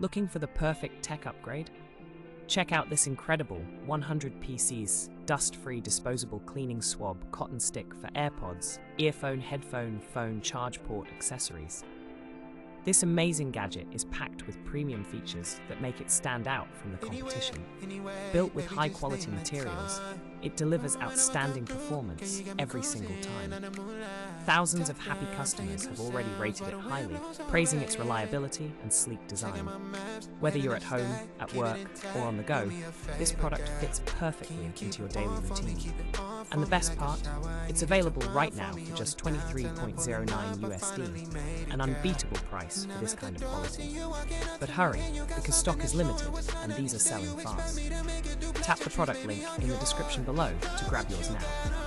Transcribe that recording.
Looking for the perfect tech upgrade? Check out this incredible 100 PCs dust-free disposable cleaning swab cotton stick for AirPods, earphone, headphone, phone, charge port accessories. This amazing gadget is packed with premium features that make it stand out from the competition. Built with high-quality materials, it delivers outstanding performance every single time. Thousands of happy customers have already rated it highly, praising its reliability and sleek design. Whether you're at home, at work, or on the go, this product fits perfectly into your daily routine. And the best part? It's available right now for just $23.09 USD, an unbeatable price for this kind of quality. But hurry, because stock is limited and these are selling fast. Tap the product link in the description below to grab yours now.